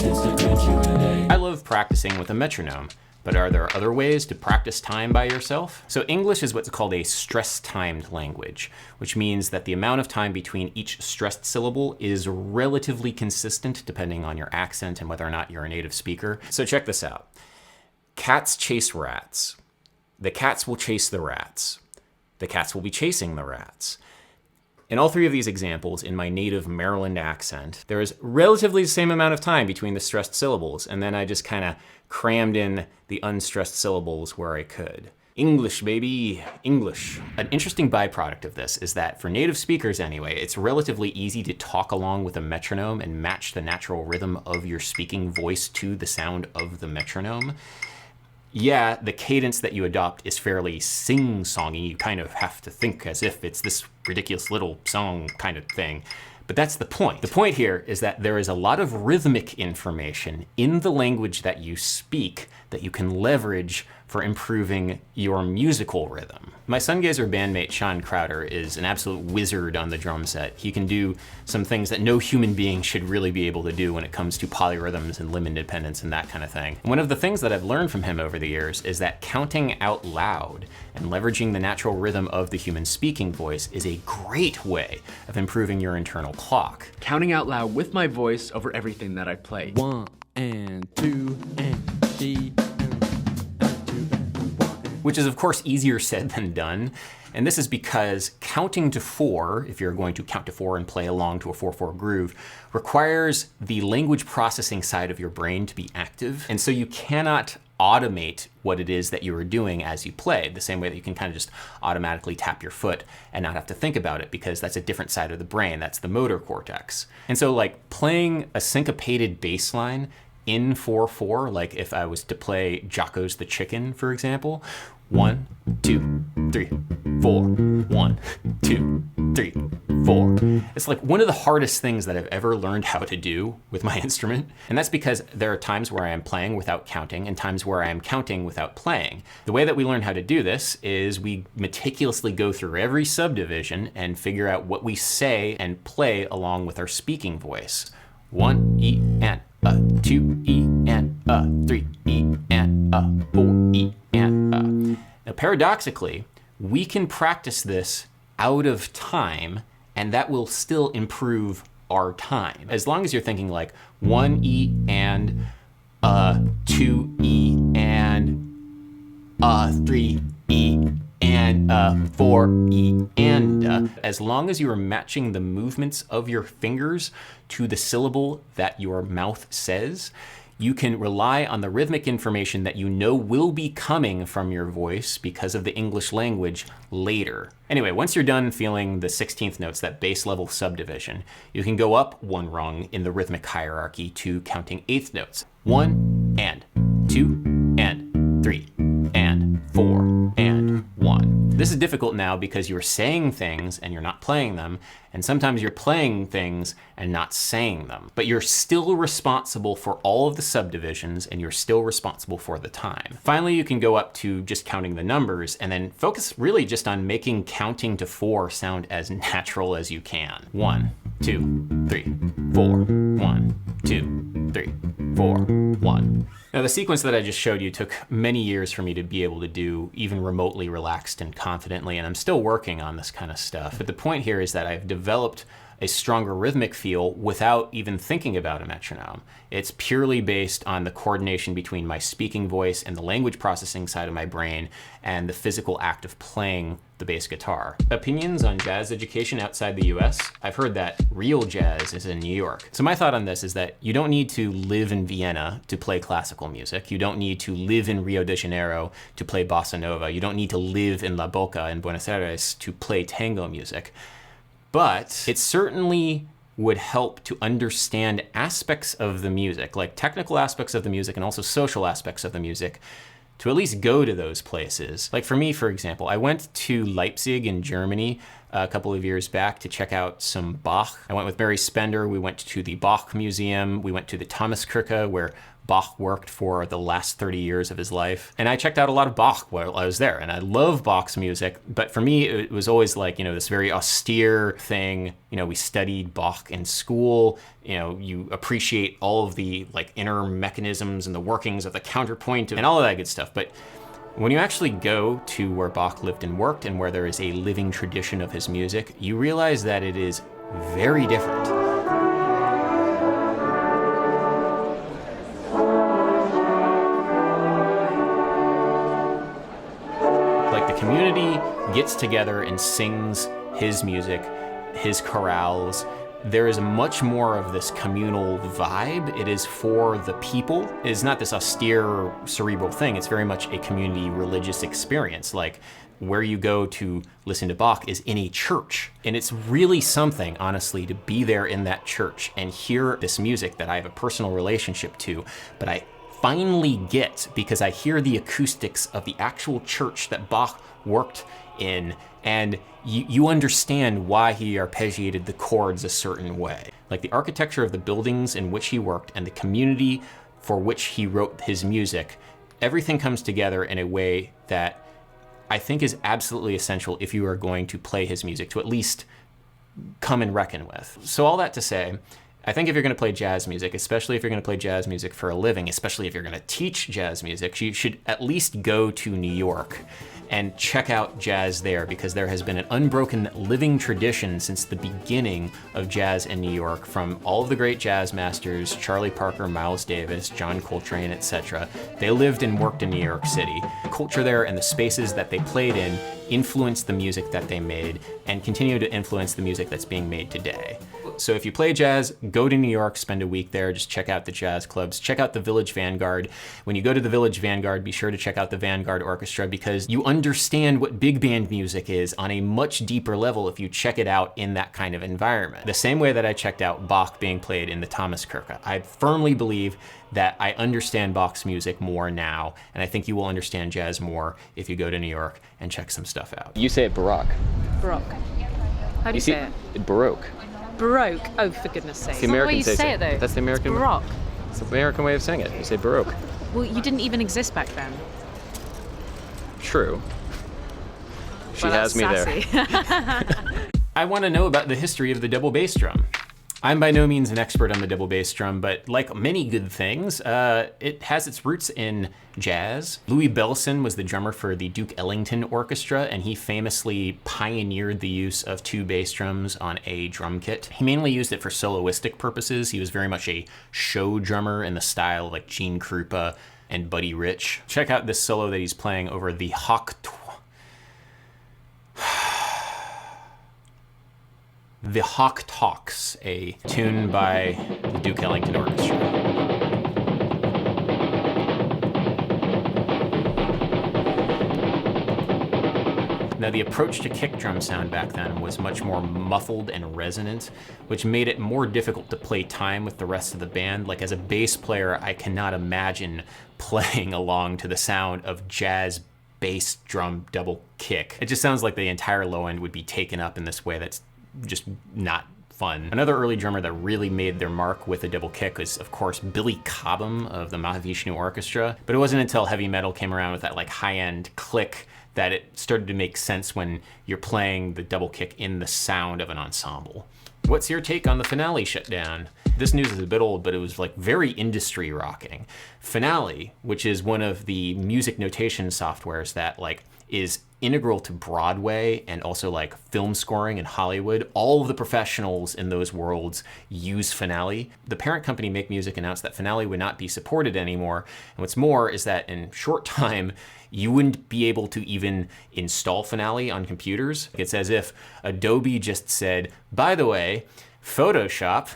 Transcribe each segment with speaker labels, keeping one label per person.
Speaker 1: I love practicing with a metronome, but are there other ways to practice time by yourself? So English is what's called a stress-timed language, which means that the amount of time between each stressed syllable is relatively consistent depending on your accent and whether or not you're a native speaker. So check this out. Cats chase rats. The cats will chase the rats. The cats will be chasing the rats. In all three of these examples, in my native Maryland accent, there is relatively the same amount of time between the stressed syllables, and then I just kind of crammed in the unstressed syllables where I could. English, baby, English. An interesting byproduct of this is that for native speakers anyway, it's relatively easy to talk along with a metronome and match the natural rhythm of your speaking voice to the sound of the metronome. Yeah, the cadence that you adopt is fairly sing-songy. You kind of have to think as if it's this ridiculous little song kind of thing. But that's the point. The point here is that there is a lot of rhythmic information in the language that you speak that you can leverage for improving your musical rhythm. My Sungazer bandmate Sean Crowder is an absolute wizard on the drum set. He can do some things that no human being should really be able to do when it comes to polyrhythms and limb independence and that kind of thing. And one of the things that I've learned from him over the years is that counting out loud and leveraging the natural rhythm of the human speaking voice is a great way of improving your internal clock.
Speaker 2: Counting out loud with my voice over everything that I play.
Speaker 3: 1 and 2 and 3
Speaker 1: which is of course easier said than done. And this is because counting to 4, if you're going to count to 4 and play along to a 4/4 groove, requires the language processing side of your brain to be active. And so you cannot automate what it is that you are doing as you play, the same way that you can kind of just automatically tap your foot and not have to think about it, because that's a different side of the brain. That's the motor cortex. And so like playing a syncopated bass line in 4/4, like if I was to play Jocko's the Chicken, for example, 1, 2, 3, 4, 1, 2, 3, 4. It's like one of the hardest things that I've ever learned how to do with my instrument. And that's because there are times where I am playing without counting and times where I am counting without playing. The way that we learn how to do this is we meticulously go through every subdivision and figure out what we say and play along with our speaking voice. 1 E and a, 2 E and a, 3 E and a, 4 E and a. Now paradoxically, we can practice this out of time and that will still improve our time. As long as you're thinking like 1 E and a, 2 E and a, 3 E and 4 E and as long as you are matching the movements of your fingers to the syllable that your mouth says, you can rely on the rhythmic information that you know will be coming from your voice because of the English language later. Anyway, once you're done feeling the 16th notes, that bass level subdivision, you can go up one rung in the rhythmic hierarchy to counting 8th notes. 1 and 2 and 3 and 4 and 1. This is difficult now because you're saying things and you're not playing them, and sometimes you're playing things and not saying them. But you're still responsible for all of the subdivisions and you're still responsible for the time. Finally, you can go up to just counting the numbers and then focus really just on making counting to 4 sound as natural as you can. 1, 2, 3, 4, 1, 2, 3, 4, 1. Now the sequence that I just showed you took many years for me to be able to do even remotely relaxed and confidently, and I'm still working on this kind of stuff. But the point here is that I've developed a stronger rhythmic feel without even thinking about a metronome. It's purely based on the coordination between my speaking voice and the language processing side of my brain and the physical act of playing the bass guitar. Opinions on jazz education outside the US? I've heard that real jazz is in New York. So my thought on this is that you don't need to live in Vienna to play classical music. You don't need to live in Rio de Janeiro to play bossa nova. You don't need to live in La Boca in Buenos Aires to play tango music. But it certainly would help to understand aspects of the music, like technical aspects of the music and also social aspects of the music, to at least go to those places. Like for me, for example, I went to Leipzig in Germany a couple of years back to check out some Bach. I went with Mary Spender. We went to the Bach Museum. We went to the Thomaskirche, where Bach worked for the last 30 years of his life. And I checked out a lot of Bach while I was there. And I love Bach's music, but for me, it was always like, this very austere thing. We studied Bach in school. You appreciate all of the like inner mechanisms and the workings of the counterpoint and all of that good stuff. But when you actually go to where Bach lived and worked and where there is a living tradition of his music, you realize that it is very different. Like the community gets together and sings his music, his chorales. There is much more of this communal vibe. It is for the people. It is not this austere, cerebral thing. It's very much a community religious experience. Like where you go to listen to Bach is in a church. And it's really something, honestly, to be there in that church and hear this music that I have a personal relationship to, but I finally get because I hear the acoustics of the actual church that Bach worked in, and you understand why he arpeggiated the chords a certain way. Like the architecture of the buildings in which he worked and the community for which he wrote his music, everything comes together in a way that I think is absolutely essential if you are going to play his music, to at least come and reckon with. So all that to say, I think if you're going to play jazz music, especially if you're going to play jazz music for a living, especially if you're going to teach jazz music, you should at least go to New York and check out jazz there, because there has been an unbroken living tradition since the beginning of jazz in New York, from all of the great jazz masters, Charlie Parker, Miles Davis, John Coltrane, etc. They lived and worked in New York City. The culture there and the spaces that they played in influenced the music that they made and continue to influence the music that's being made today. So if you play jazz, go to New York, spend a week there, just check out the jazz clubs, check out the Village Vanguard. When you go to the Village Vanguard, be sure to check out the Vanguard Orchestra, because you understand what big band music is on a much deeper level if you check it out in that kind of environment. The same way that I checked out Bach being played in the Thomaskirche. I firmly believe that I understand Bach's music more now, and I think you will understand jazz more if you go to New York and check some stuff out.
Speaker 4: You say it Baroque.
Speaker 5: Baroque. How do you say it?
Speaker 4: Baroque.
Speaker 5: Baroque. Oh, for goodness sake.
Speaker 4: That's the American
Speaker 5: way you say it, though.
Speaker 4: That's the American.
Speaker 5: Baroque.
Speaker 4: It's the American way of saying it. You say Baroque.
Speaker 5: Well, you didn't even exist back then.
Speaker 4: True. She
Speaker 5: Well,
Speaker 4: has me
Speaker 5: that's
Speaker 4: there.
Speaker 1: I want to know about the history of the double bass drum. I'm by no means an expert on the double bass drum, but like many good things, it has its roots in jazz. Louis Bellson was the drummer for the Duke Ellington Orchestra, and he famously pioneered the use of two bass drums on a drum kit. He mainly used it for soloistic purposes. He was very much a show drummer in the style of like Gene Krupa and Buddy Rich. Check out this solo that he's playing over the The Hawk Talks, a tune by the Duke Ellington Orchestra. Now, the approach to kick drum sound back then was much more muffled and resonant, which made it more difficult to play time with the rest of the band. Like as a bass player, I cannot imagine playing along to the sound of jazz bass drum double kick. It just sounds like the entire low end would be taken up in this way that's just not fun. Another early drummer that really made their mark with a double kick was, of course, Billie Cobham of the Mahavishnu Orchestra. But it wasn't until heavy metal came around with that like high-end click that it started to make sense when you're playing the double kick in the sound of an ensemble. What's your take on the Finale shutdown? This news is a bit old, but it was like very industry rocking. Finale, which is one of the music notation softwares that like is integral to Broadway and also like film scoring in Hollywood. All of the professionals in those worlds use Finale. The parent company Make Music announced that Finale would not be supported anymore. And what's more is that in short time, you wouldn't be able to even install Finale on computers. It's as if Adobe just said, by the way, Photoshop,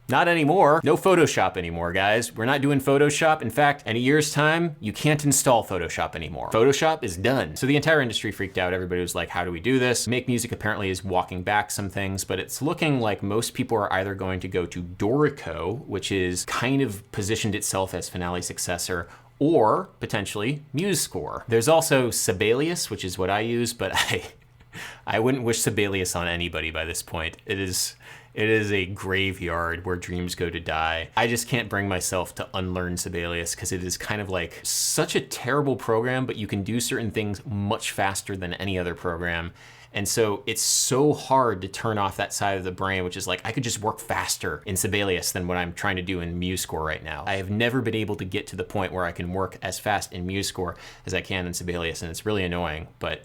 Speaker 1: not anymore. No Photoshop anymore, guys. We're not doing Photoshop. In fact, in a year's time, you can't install Photoshop anymore. Photoshop is done. So the entire industry freaked out. Everybody was like, how do we do this? Make Music apparently is walking back some things, but it's looking like most people are either going to go to Dorico, which is kind of positioned itself as Finale's successor, or potentially MuseScore. There's also Sibelius, which is what I use, but I wouldn't wish Sibelius on anybody by this point. It is a graveyard where dreams go to die. I just can't bring myself to unlearn Sibelius because it is kind of like such a terrible program, but you can do certain things much faster than any other program. And so it's so hard to turn off that side of the brain, which is like, I could just work faster in Sibelius than what I'm trying to do in MuseScore right now. I have never been able to get to the point where I can work as fast in MuseScore as I can in Sibelius, and it's really annoying. But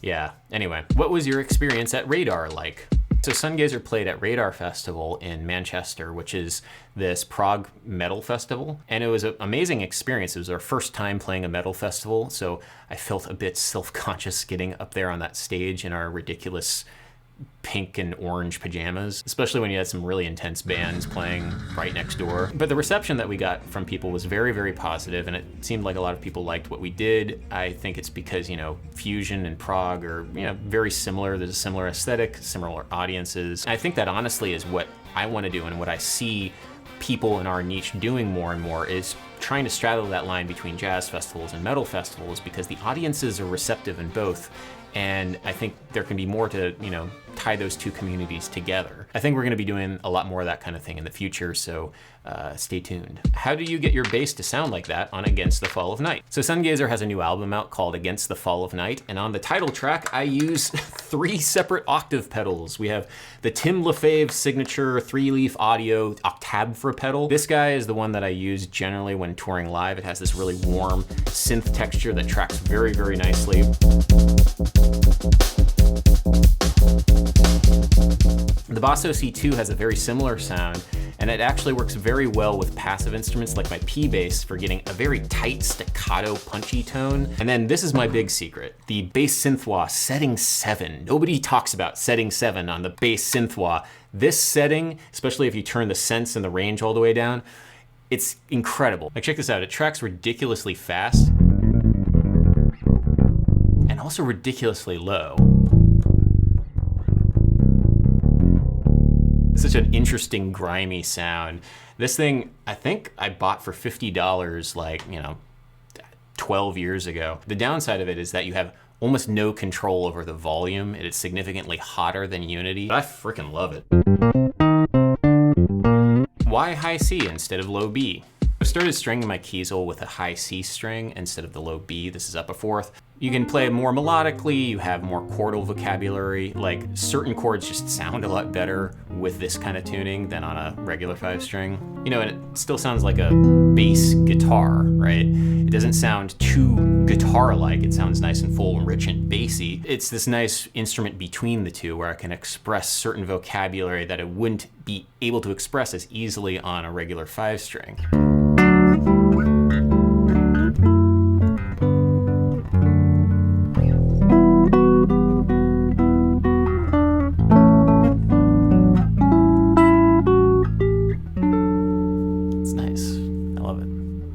Speaker 1: yeah, anyway, what was your experience at Radar like? So Sungazer played at Radar Festival in Manchester, which is this prog metal festival. And it was an amazing experience. It was our first time playing a metal festival, so I felt a bit self-conscious getting up there on that stage in our ridiculous pink and orange pajamas, especially when you had some really intense bands playing right next door. But the reception that we got from people was very, very positive, and it seemed like a lot of people liked what we did. I think it's because, you know, fusion and prog are, you know, very similar. There's a similar aesthetic, similar audiences. I think that honestly is what I want to do, and what I see people in our niche doing more and more is trying to straddle that line between jazz festivals and metal festivals, because the audiences are receptive in both. And I think there can be more to, you know, tie those two communities together. I think we're going to be doing a lot more of that kind of thing in the future, so stay tuned. How do you get your bass to sound like that on Against the Fall of Night? So Sungazer has a new album out called Against the Fall of Night, and on the title track, I use 3 separate octave pedals. We have the Tim LaFave signature 3-leaf audio octave pedal. This guy is the one that I use generally when touring live. It has this really warm synth texture that tracks very, very nicely. The Basso C2 has a very similar sound, and it actually works very well with passive instruments like my P-bass for getting a very tight, staccato, punchy tone. And then this is my big secret, the bass synth wah setting 7. Nobody talks about setting 7 on the bass synth wah. This setting, especially if you turn the sense and the range all the way down, it's incredible. Like, check this out, it tracks ridiculously fast and also ridiculously low. Such an interesting, grimy sound. This thing, I think I bought for $50 like, you know, 12 years ago. The downside of it is that you have almost no control over the volume. It is significantly hotter than Unity. But I freaking love it. Why high C instead of low B? I started stringing my Kiesel with a high C string instead of the low B. This is up a fourth. You can play more melodically, you have more chordal vocabulary, like certain chords just sound a lot better with this kind of tuning than on a regular 5-string. You know, and it still sounds like a bass guitar, right? It doesn't sound too guitar-like, it sounds nice and full and rich and bassy. It's this nice instrument between the two where I can express certain vocabulary that I wouldn't be able to express as easily on a regular 5-string.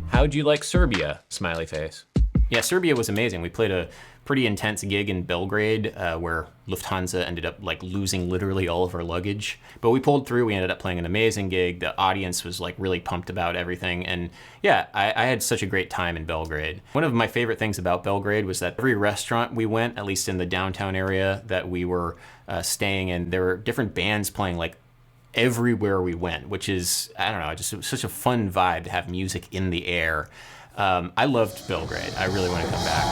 Speaker 1: How'd you like Serbia? Smiley face. Yeah, Serbia was amazing. We played a pretty intense gig in Belgrade where Lufthansa ended up like losing literally all of our luggage. But we pulled through, we ended up playing an amazing gig. The audience was like really pumped about everything. And yeah, I had such a great time in Belgrade. One of my favorite things about Belgrade was that every restaurant we went, at least in the downtown area that we were staying in, there were different bands playing like everywhere we went, which is, I don't know, just it was such a fun vibe to have music in the air. I loved Belgrade. I really want to come back.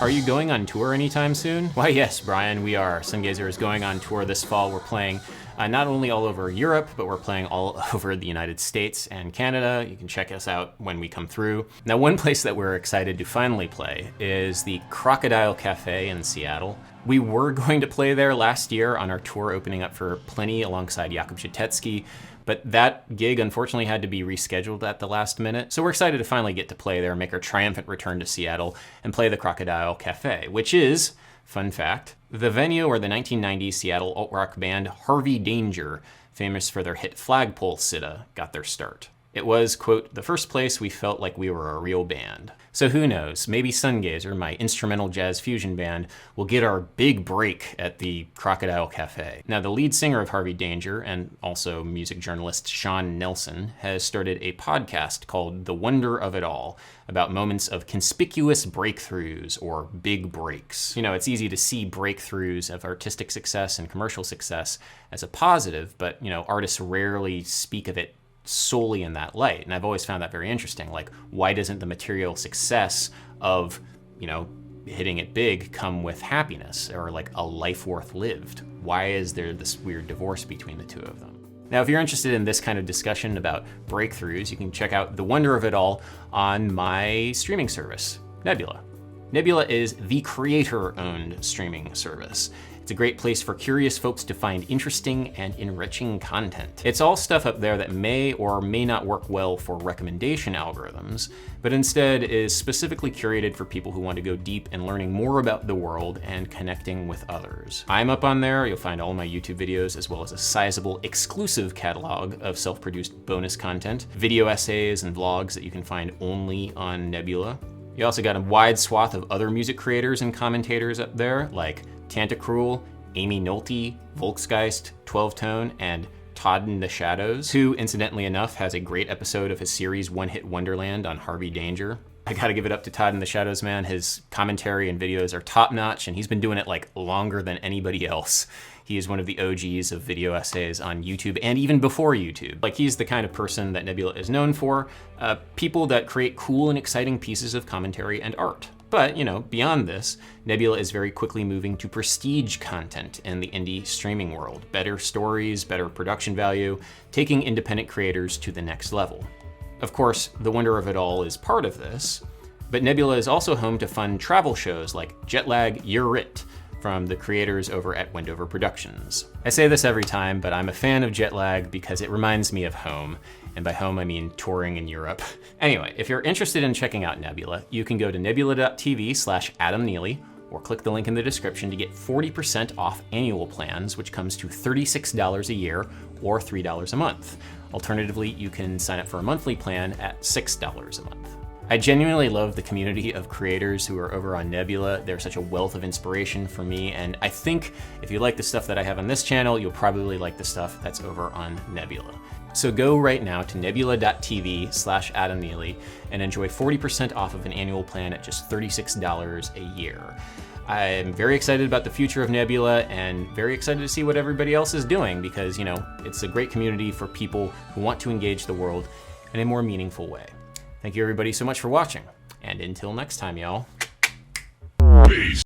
Speaker 1: Are you going on tour anytime soon? Why, yes, Brian, we are. Sungazer is going on tour this fall. We're playing not only all over Europe, but we're playing all over the United States and Canada. You can check us out when we come through. Now, one place that we're excited to finally play is the Crocodile Cafe in Seattle. We were going to play there last year on our tour opening up for Plenty alongside Jakub Szczytecki, but that gig unfortunately had to be rescheduled at the last minute. So we're excited to finally get to play there, make our triumphant return to Seattle, and play the Crocodile Cafe, which is, fun fact, the venue where the 1990s Seattle alt-rock band Harvey Danger, famous for their hit Flagpole Sitta, got their start. It was, quote, the first place we felt like we were a real band. So who knows, maybe Sungazer, my instrumental jazz fusion band, will get our big break at the Crocodile Cafe. Now, the lead singer of Harvey Danger, and also music journalist Sean Nelson, has started a podcast called The Wonder of It All, about moments of conspicuous breakthroughs or big breaks. You know, it's easy to see breakthroughs of artistic success and commercial success as a positive, but, you know, artists rarely speak of it solely in that light. And I've always found that very interesting. Like, why doesn't the material success of, you know, hitting it big come with happiness or like a life worth lived? Why is there this weird divorce between the two of them? Now, if you're interested in this kind of discussion about breakthroughs, you can check out The Wonder of It All on my streaming service, Nebula. Nebula is the creator-owned streaming service. It's a great place for curious folks to find interesting and enriching content. It's all stuff up there that may or may not work well for recommendation algorithms, but instead is specifically curated for people who want to go deep in learning more about the world and connecting with others. I'm up on there. You'll find all my YouTube videos as well as a sizable exclusive catalog of self-produced bonus content, video essays and vlogs that you can find only on Nebula. You also got a wide swath of other music creators and commentators up there, like Tantacruel, Amy Nolte, Volksgeist, 12 Tone, and Todd in the Shadows, who, incidentally enough, has a great episode of his series One Hit Wonderland on Harvey Danger. I gotta give it up to Todd in the Shadows, man. His commentary and videos are top-notch, and he's been doing it like longer than anybody else. He is one of the OGs of video essays on YouTube, and even before YouTube. Like, he's the kind of person that Nebula is known for, people that create cool and exciting pieces of commentary and art. But, you know, beyond this, Nebula is very quickly moving to prestige content in the indie streaming world. Better stories, better production value, taking independent creators to the next level. Of course, The Wonder of It All is part of this, but Nebula is also home to fun travel shows like Jetlag You're It, from the creators over at Wendover Productions. I say this every time, but I'm a fan of Jetlag because it reminds me of home. And by home, I mean touring in Europe. Anyway, if you're interested in checking out Nebula, you can go to nebula.tv/Adam Neely, or click the link in the description to get 40% off annual plans, which comes to $36 a year or $3 a month. Alternatively, you can sign up for a monthly plan at $6 a month. I genuinely love the community of creators who are over on Nebula. They're such a wealth of inspiration for me, and I think if you like the stuff that I have on this channel, you'll probably like the stuff that's over on Nebula. So go right now to nebula.tv/Adam Neely and enjoy 40% off of an annual plan at just $36 a year. I'm very excited about the future of Nebula and very excited to see what everybody else is doing because, you know, it's a great community for people who want to engage the world in a more meaningful way. Thank you everybody so much for watching, and until next time, y'all.
Speaker 6: Peace.